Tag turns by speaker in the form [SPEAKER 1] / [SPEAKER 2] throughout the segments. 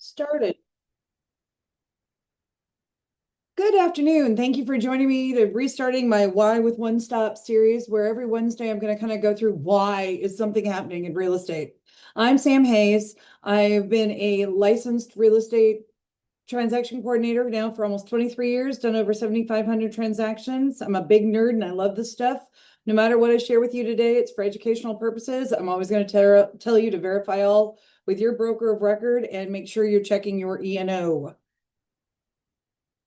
[SPEAKER 1] Started. Good afternoon. Thank you for joining me to restarting my Why with One Stop series, where every Wednesday I'm going to kind of go through why is something happening in real estate. I'm Sam Hayes. I've been a licensed real estate transaction coordinator now for almost 23 years, done over 7,500 transactions. I'm a big nerd and I love this stuff. No matter what I share with you today, it's for educational purposes. I'm always going to tell you to verify all with your broker of record and make sure you're checking your E&O.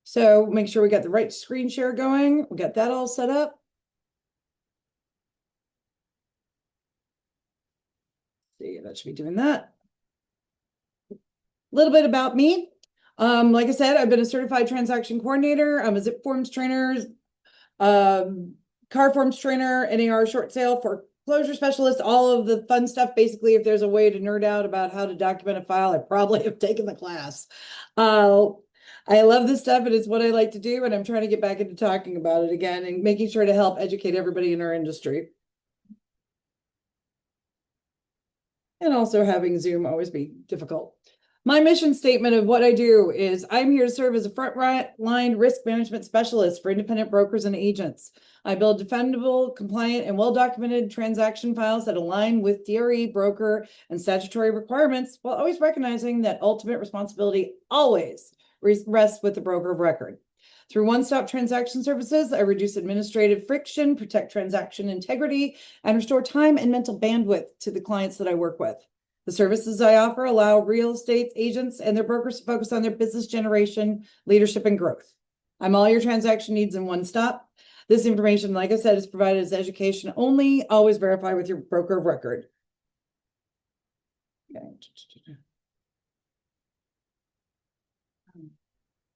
[SPEAKER 1] So make sure we got the right screen share going. We got that all set up. See, that should be doing that. A little bit about me. Like I said, I've been a certified transaction coordinator. I'm a zip forms trainer, car forms trainer, NAR short sale foreclosure specialist, all of the fun stuff. Basically, if there's a way to nerd out about how to document a file, I probably have taken the class. I love this stuff and it's what I like to do. And I'm trying to get back into talking about it again and making sure to help educate everybody in our industry. And also having Zoom always be difficult. My mission statement of what I do is I'm here to serve as a frontline risk management specialist for independent brokers and agents. I build defendable, compliant, and well-documented transaction files that align with DRE, broker, and statutory requirements, while always recognizing that ultimate responsibility always rests with the broker of record. Through one-stop transaction services, I reduce administrative friction, protect transaction integrity, and restore time and mental bandwidth to the clients that I work with. The services I offer allow real estate agents and their brokers to focus on their business generation, leadership, and growth. I'm all your transaction needs in one stop. This information, like I said, is provided as education only. Always verify with your broker of record.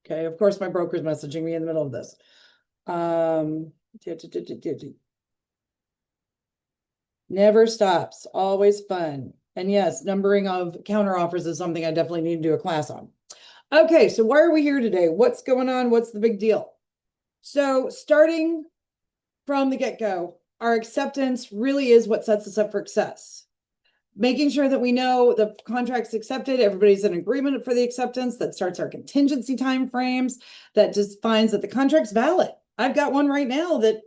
[SPEAKER 1] Okay, of course, my broker's messaging me in the middle of this. Never stops, always fun. And yes, numbering of counteroffers is something I definitely need to do a class on. Okay, so why are we here today? What's going on? What's the big deal? So starting from the get-go, our acceptance really is what sets us up for success. Making sure that we know the contract's accepted, everybody's in agreement for the acceptance, that starts our contingency timeframes, that just finds that the contract's valid. I've got one right now that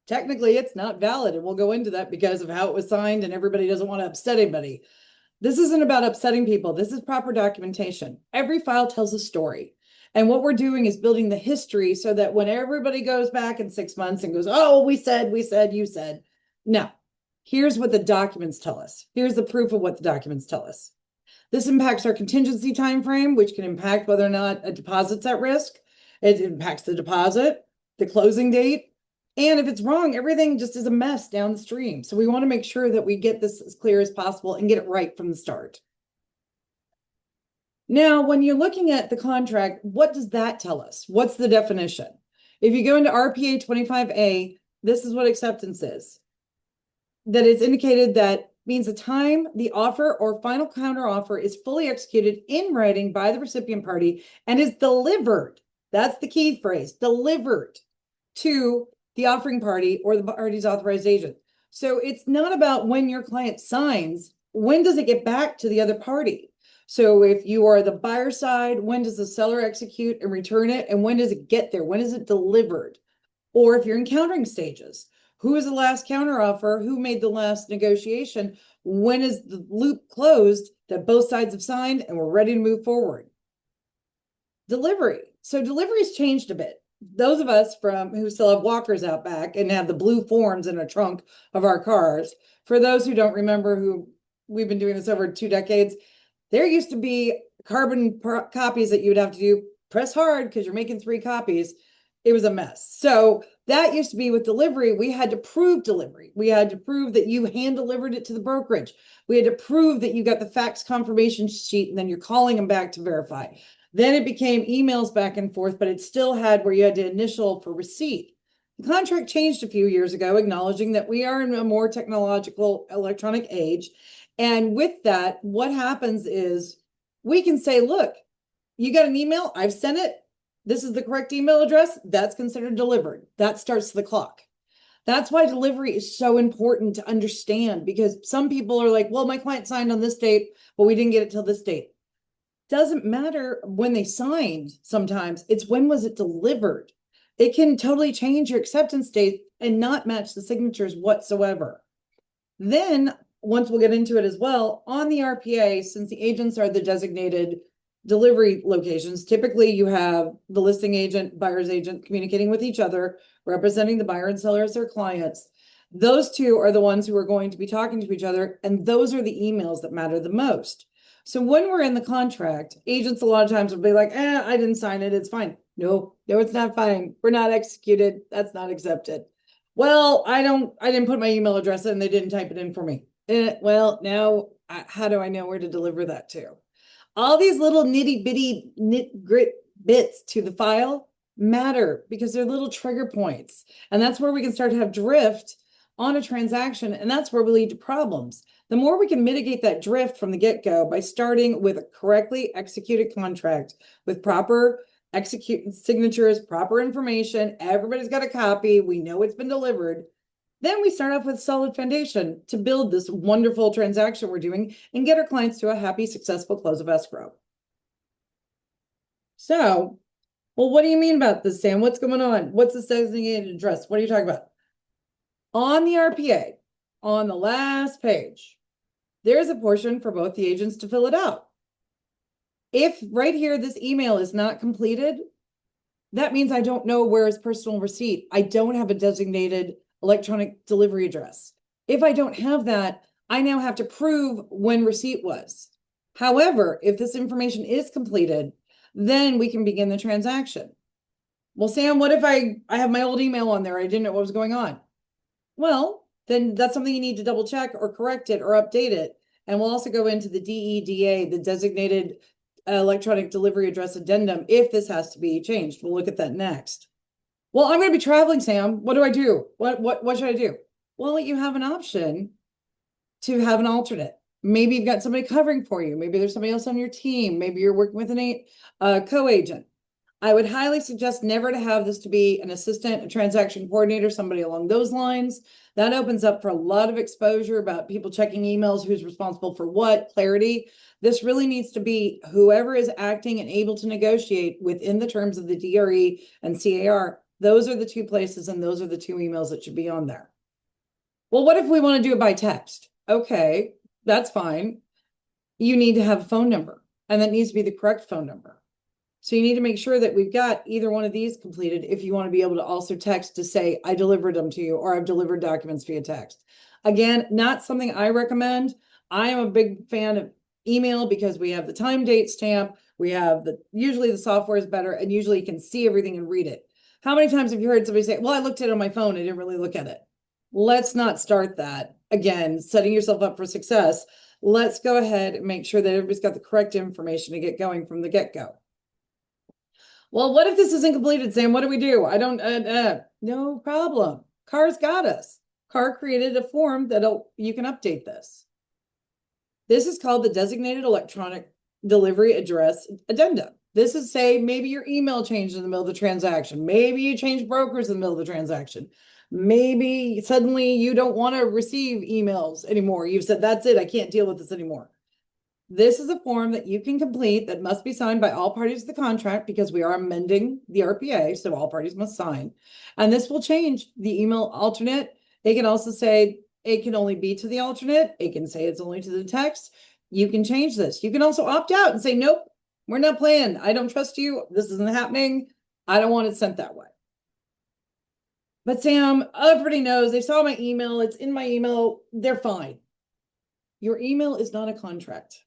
[SPEAKER 1] technically it's not valid, and we'll go into that because of how it was signed and everybody doesn't want to upset anybody. This isn't about upsetting people. This is proper documentation. Every file tells a story. And what we're doing is building the history so that when everybody goes back in 6 months and goes, oh, we said, you said. No, here's what the documents tell us. Here's the proof of what the documents tell us. This impacts our contingency time frame, which can impact whether or not a deposit's at risk. It impacts the deposit, the closing date, and if it's wrong, everything just is a mess downstream. So we want to make sure that we get this as clear as possible and get it right from the start. Now, when you're looking at the contract, what does that tell us? What's the definition? If you go into RPA 25A, this is what acceptance is. That it's indicated that means the time the offer or final counter offer is fully executed in writing by the recipient party and is delivered. That's the key phrase, delivered to the offering party or the party's authorized agent. So it's not about when your client signs, when does it get back to the other party? So if you are the buyer side, when does the seller execute and return it? And when does it get there? When is it delivered? Or if you're in countering stages, who is the last counteroffer? Who made the last negotiation? When is the loop closed that both sides have signed and we're ready to move forward? Delivery. So delivery's changed a bit. Those of us who still have walkers out back and have the blue forms in a trunk of our cars, for those who don't remember, who we've been doing this over 2 decades, there used to be carbon copies that you would have to do, press hard because you're making 3 copies. It was a mess. So that used to be with delivery. We had to prove delivery. We had to prove that you hand delivered it to the brokerage. We had to prove that you got the fax confirmation sheet and then you're calling them back to verify. Then it became emails back and forth, but it still had where you had to initial for receipt. The contract changed a few years ago, acknowledging that we are in a more technological electronic age. And with that, what happens is we can say, look, you got an email, I've sent it. This is the correct email address. That's considered delivered. That starts the clock. That's why delivery is so important to understand, because some people are like, well, my client signed on this date, but we didn't get it till this date. Doesn't matter when they signed, sometimes it's when was it delivered. It can totally change your acceptance date and not match the signatures whatsoever. Then, once we'll get into it as well, on the RPA, since the agents are the designated delivery locations, typically you have the listing agent, buyer's agent communicating with each other, representing the buyer and seller as their clients. Those two are the ones who are going to be talking to each other, and those are the emails that matter the most. So when we're in the contract, agents a lot of times will be like, I didn't sign it, it's fine. No, it's not fine. We're not executed. That's not accepted. Well, I didn't put my email address in, they didn't type it in for me. Well, now how do I know where to deliver that to? All these little nitty bitty grit bits to the file matter because they're little trigger points. And that's where we can start to have drift on a transaction. And that's where we lead to problems. The more we can mitigate that drift from the get-go by starting with a correctly executed contract with proper execute signatures, proper information, everybody's got a copy, we know it's been delivered. Then we start off with solid foundation to build this wonderful transaction we're doing and get our clients to a happy, successful close of escrow. So, well, what do you mean about this, Sam? What's going on? What's this designated address? What are you talking about? On the RPA, on the last page, there's a portion for both the agents to fill it out. If right here, this email is not completed, that means I don't know where is personal receipt. I don't have a designated electronic delivery address. If I don't have that, I now have to prove when receipt was. However, if this information is completed, then we can begin the transaction. Well, Sam, what if I have my old email on there? I didn't know what was going on. Well, then that's something you need to double check or correct it or update it. And we'll also go into the DEDA, the designated electronic delivery address addendum, if this has to be changed. We'll look at that next. Well, I'm going to be traveling, Sam. What do I do? What should I do? Well, you have an option to have an alternate. Maybe you've got somebody covering for you. Maybe there's somebody else on your team. Maybe you're working with a co-agent. I would highly suggest never to have this to be an assistant, a transaction coordinator, somebody along those lines. That opens up for a lot of exposure about people checking emails, who's responsible for what, clarity. This really needs to be whoever is acting and able to negotiate within the terms of the DRE and CAR. Those are the two places and those are the two emails that should be on there. Well, what if we want to do it by text? Okay, that's fine. You need to have a phone number, and that needs to be the correct phone number. So you need to make sure that we've got either one of these completed if you want to be able to also text to say, I delivered them to you, or I've delivered documents via text. Again, not something I recommend. I am a big fan of email because we have the time date stamp. We have usually the software is better, and usually you can see everything and read it. How many times have you heard somebody say, well, I looked at it on my phone, I didn't really look at it? Let's not start that. Again, setting yourself up for success. Let's go ahead and make sure that everybody's got the correct information to get going from the get-go. Well, what if this isn't completed, Sam? What do we do? I don't, no problem. CAR's got us. CAR created a form you can update this. This is called the Designated Electronic Delivery Address Addendum. This is say maybe your email changed in the middle of the transaction. Maybe you changed brokers in the middle of the transaction. Maybe suddenly you don't want to receive emails anymore. You've said, that's it, I can't deal with this anymore. This is a form that you can complete that must be signed by all parties to the contract because we are amending the RPA, so all parties must sign. And this will change the email alternate. It can also say it can only be to the alternate. It can say it's only to the text. You can change this. You can also opt out and say, nope, we're not playing. I don't trust you. This isn't happening. I don't want it sent that way. But Sam, everybody knows, they saw my email. It's in my email. They're fine. Your email is not a contract.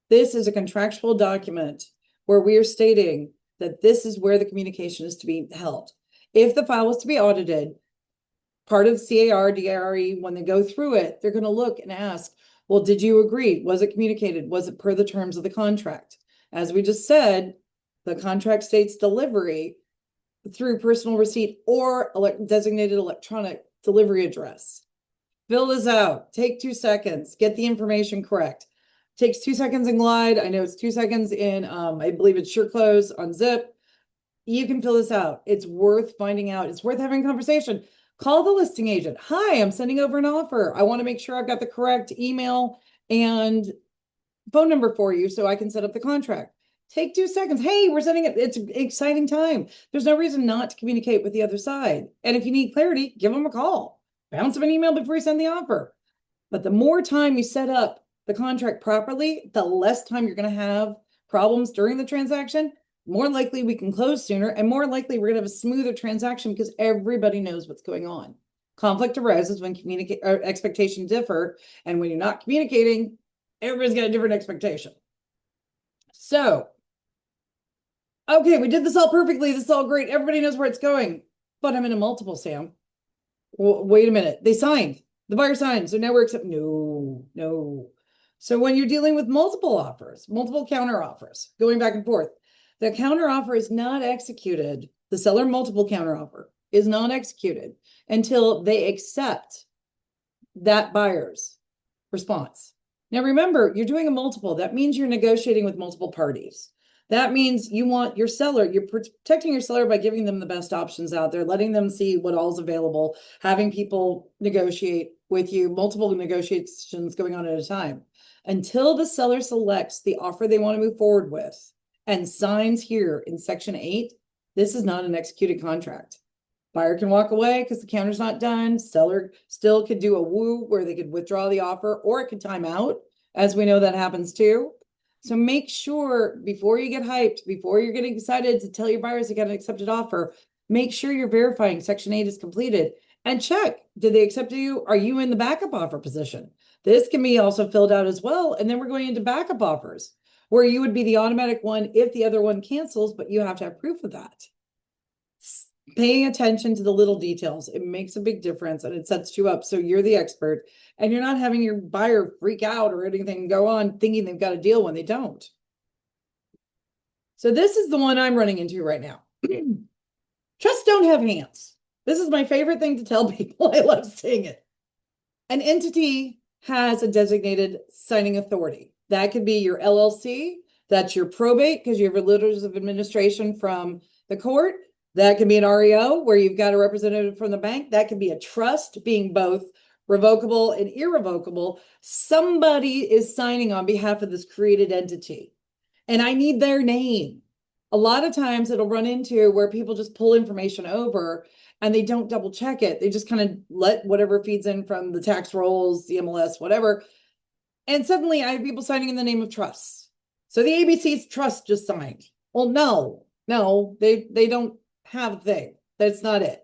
[SPEAKER 1] This is a contractual document where we are stating that this is where the communication is to be held. If the file was to be audited, part of CAR, DRE, when they go through it, they're going to look and ask, well, did you agree? Was it communicated? Was it per the terms of the contract? As we just said, the contract states delivery through personal receipt or designated electronic delivery address. Fill this out. Take 2 seconds. Get the information correct. Takes 2 seconds in Glide. I know it's 2 seconds in, I believe it's SureClose on Zip. You can fill this out. It's worth finding out. It's worth having a conversation. Call the listing agent. Hi, I'm sending over an offer. I want to make sure I've got the correct email and phone number for you so I can set up the contract. Take 2 seconds. Hey, we're sending it. It's an exciting time. There's no reason not to communicate with the other side. And if you need clarity, give them a call. Bounce them an email before you send the offer. But the more time you set up the contract properly, the less time you're going to have problems during the transaction. More likely we can close sooner, and more likely we're going to have a smoother transaction because everybody knows what's going on. Conflict arises when expectations differ, and when you're not communicating, everybody's got a different expectation. So, okay, we did this all perfectly. This is all great. Everybody knows where it's going, but I'm in a multiple, Sam. Well, wait a minute. They signed. The buyer signed. So now we're accepting. No. So when you're dealing with multiple offers, multiple counter offers, going back and forth, the counter offer is not executed. The seller multiple counter offer is not executed until they accept that buyer's response. Now, remember, you're doing a multiple. That means you're negotiating with multiple parties. That means you want your seller, you're protecting your seller by giving them the best options out there, letting them see what all's available, having people negotiate with you, multiple negotiations going on at a time. Until the seller selects the offer they want to move forward with and signs here in Section 8, this is not an executed contract. Buyer can walk away because the counter's not done. Seller still could do a woo where they could withdraw the offer, or it could time out, as we know that happens too. So make sure before you get hyped, before you're getting excited to tell your buyers you got an accepted offer, make sure you're verifying Section 8 is completed and check, did they accept you? Are you in the backup offer position? This can be also filled out as well. And then we're going into backup offers where you would be the automatic one if the other one cancels, but you have to have proof of that. Paying attention to the little details, it makes a big difference, and it sets you up so you're the expert and you're not having your buyer freak out or anything go on thinking they've got a deal when they don't. So this is the one I'm running into right now. Trusts don't have hands. This is my favorite thing to tell people. I love saying it. An entity has a designated signing authority. That could be your LLC. That's your probate because you have letters of administration from the court. That can be an REO where you've got a representative from the bank. That can be a trust, being both revocable and irrevocable. Somebody is signing on behalf of this created entity, and I need their name. A lot of times it'll run into where people just pull information over and they don't double check it. They just kind of let whatever feeds in from the tax rolls, the MLS, whatever. And suddenly I have people signing in the name of trusts. So the ABC's trust just signed. Well, no, they don't have a thing. That's not it.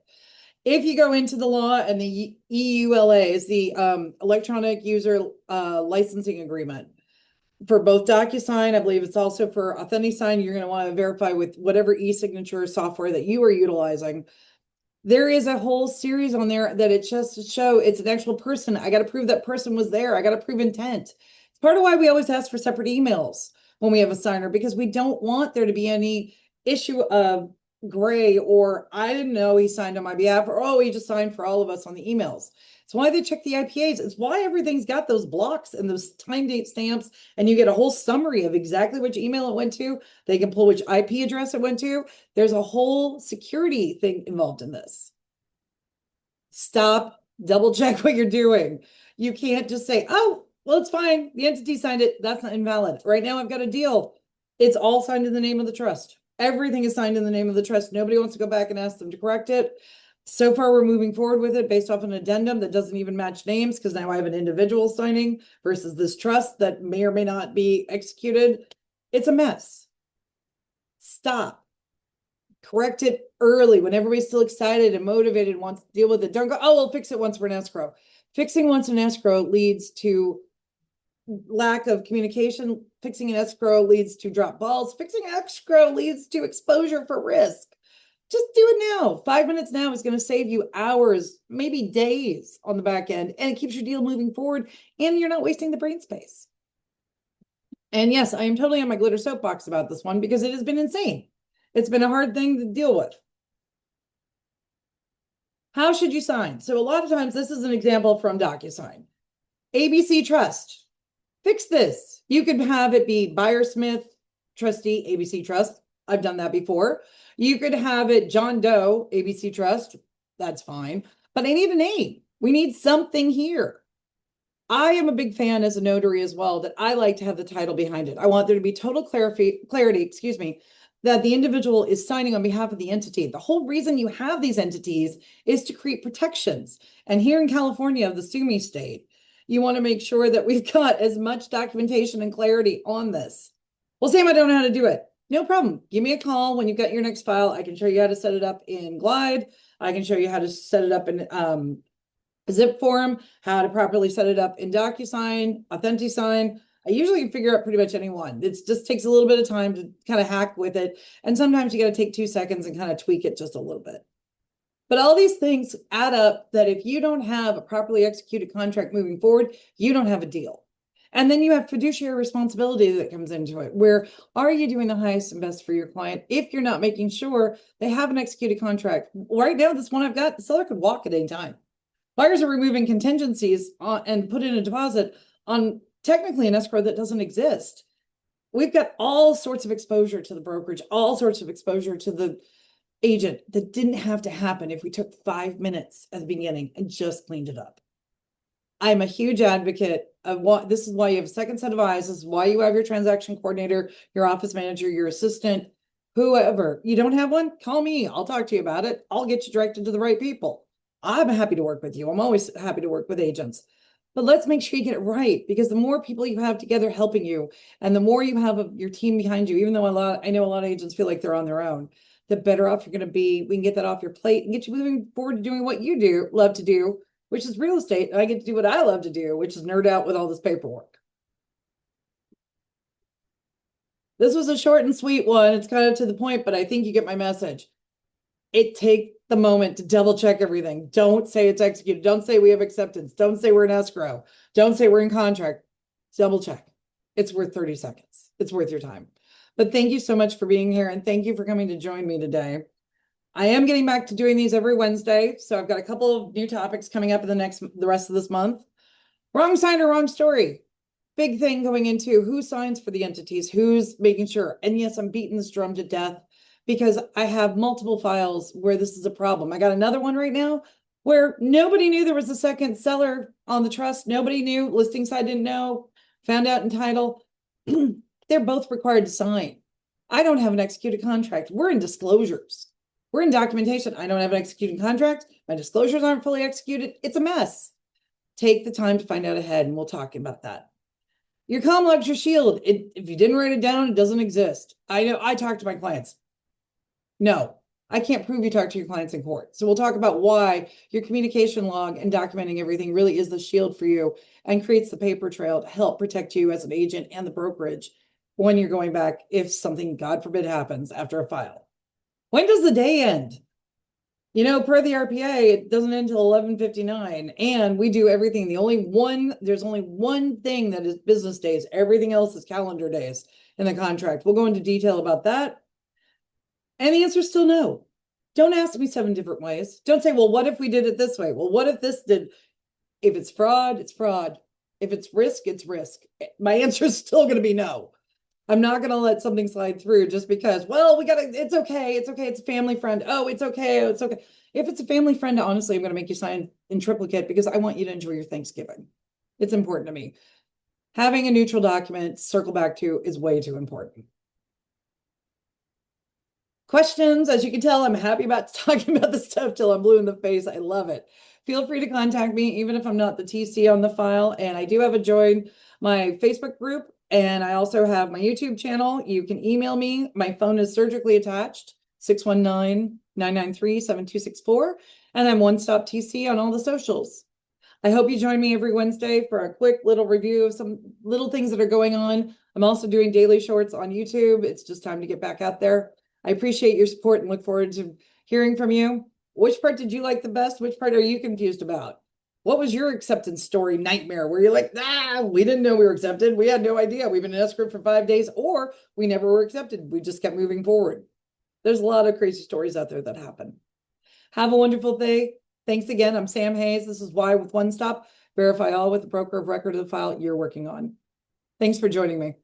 [SPEAKER 1] If you go into the law, and the EULA is the electronic user licensing agreement for both DocuSign, I believe it's also for AuthentiSign, you're going to want to verify with whatever e-signature software that you are utilizing. There is a whole series on there that it's just to show it's an actual person. I got to prove that person was there. I got to prove intent. It's part of why we always ask for separate emails when we have a signer, because we don't want there to be any issue of gray, or I didn't know he signed on my behalf, or oh, he just signed for all of us on the emails. It's why they check the IPAs. It's why everything's got those blocks and those time date stamps, and you get a whole summary of exactly which email it went to. They can pull which IP address it went to. There's a whole security thing involved in this. Stop, double check what you're doing. You can't just say, oh, well, it's fine. The entity signed it. That's not invalid. Right now I've got a deal. It's all signed in the name of the trust. Everything is signed in the name of the trust. Nobody wants to go back and ask them to correct it. So far, we're moving forward with it based off an addendum that doesn't even match names, because now I have an individual signing versus this trust that may or may not be executed. It's a mess. Stop. Correct it early when everybody's still excited and motivated and wants to deal with it. Don't go, oh, we'll fix it once we're in escrow. Fixing once in escrow leads to lack of communication. Fixing an escrow leads to drop balls. Fixing escrow leads to exposure for risk. Just do it now. 5 minutes now is going to save you hours, maybe days on the back end, and it keeps your deal moving forward, and you're not wasting the brain space. And yes, I am totally on my glitter soapbox about this one because it has been insane. It's been a hard thing to deal with. How should you sign? So a lot of times, this is an example from DocuSign. ABC Trust. Fix this. You could have it be Buyer Smith, trustee, ABC Trust. I've done that before. You could have it John Doe, ABC Trust. That's fine. But I need a name. We need something here. I am a big fan as a notary as well that I like to have the title behind it. I want there to be total clarity, excuse me, that the individual is signing on behalf of the entity. The whole reason you have these entities is to create protections. And here in California, the Sue Me state, you want to make sure that we've got as much documentation and clarity on this. Well, Sam, I don't know how to do it. No problem. Give me a call when you've got your next file. I can show you how to set it up in Glide. I can show you how to set it up in zip form, how to properly set it up in DocuSign, AuthentiSign. I usually figure out pretty much any one. It just takes a little bit of time to kind of hack with it. And sometimes you got to take 2 seconds and kind of tweak it just a little bit. But all these things add up that if you don't have a properly executed contract moving forward, you don't have a deal. And then you have fiduciary responsibility that comes into it. Where are you doing the highest and best for your client if you're not making sure they have an executed contract? Right now, this one I've got, the seller could walk at any time. Buyers are removing contingencies and put in a deposit on technically an escrow that doesn't exist. We've got all sorts of exposure to the brokerage, all sorts of exposure to the agent that didn't have to happen if we took 5 minutes at the beginning and just cleaned it up. I'm a huge advocate of what this is why you have a second set of eyes. This is why you have your transaction coordinator, your office manager, your assistant, whoever. You don't have one? Call me. I'll talk to you about it. I'll get you directed to the right people. I'm happy to work with you. I'm always happy to work with agents. But let's make sure you get it right, because the more people you have together helping you and the more you have of your team behind you, even though I know a lot of agents feel like they're on their own, the better off you're going to be. We can get that off your plate and get you moving forward to doing what you love to do, which is real estate. And I get to do what I love to do, which is nerd out with all this paperwork. This was a short and sweet one. It's kind of to the point, but I think you get my message. Take the moment to double check everything. Don't say it's executed. Don't say we have acceptance. Don't say we're in escrow. Don't say we're in contract. Double check. It's worth 30 seconds. It's worth your time. But thank you so much for being here, and thank you for coming to join me today. I am getting back to doing these every Wednesday, so I've got a couple of new topics coming up in the rest of this month. Wrong sign or wrong story. Big thing going into who signs for the entities, who's making sure. And yes, I'm beating this drum to death because I have multiple files where this is a problem. I got another one right now where nobody knew there was a second seller on the trust. Nobody knew. Listing side didn't know. Found out in title. They're both required to sign. I don't have an executed contract. We're in disclosures. We're in documentation. I don't have an executed contract. My disclosures aren't fully executed. It's a mess. Take the time to find out ahead, and we'll talk about that. Your common log's your shield. If you didn't write it down, it doesn't exist. I know. I talk to my clients. No, I can't prove you talk to your clients in court. So we'll talk about why your communication log and documenting everything really is the shield for you and creates the paper trail to help protect you as an agent and the brokerage when you're going back if something, God forbid, happens after a file. When does the day end? You know, per the RPA, it doesn't end until 11:59, and we do everything. There's only one thing that is business days. Everything else is calendar days in the contract. We'll go into detail about that. And the answer is still no. Don't ask me 7 different ways. Don't say, well, what if we did it this way? Well, what if this did? If it's fraud, it's fraud. If it's risk, it's risk. My answer is still going to be no. I'm not going to let something slide through just because, well, it's okay. It's okay. It's a family friend. Oh, it's okay. Oh, it's okay. If it's a family friend, honestly, I'm going to make you sign in triplicate because I want you to enjoy your Thanksgiving. It's important to me. Having a neutral document, circle back to, is way too important. Questions? As you can tell, I'm happy about talking about this stuff till I'm blue in the face. I love it. Feel free to contact me, even if I'm not the TC on the file. And I do have a join my Facebook group. And I also have my YouTube channel. You can email me. My phone is surgically attached, 619-993-7264. And I'm One Stop TC on all the socials. I hope you join me every Wednesday for a quick little review of some little things that are going on. I'm also doing daily shorts on YouTube. It's just time to get back out there. I appreciate your support and look forward to hearing from you. Which part did you like the best? Which part are you confused about? What was your acceptance story nightmare where you're like, we didn't know we were accepted. We had no idea. We've been in escrow for 5 days, or we never were accepted. We just kept moving forward. There's a lot of crazy stories out there that happen. Have a wonderful day. Thanks again. I'm Sam Hayes. This is Why with One Stop. Verify all with the broker of record of the file you're working on. Thanks for joining me.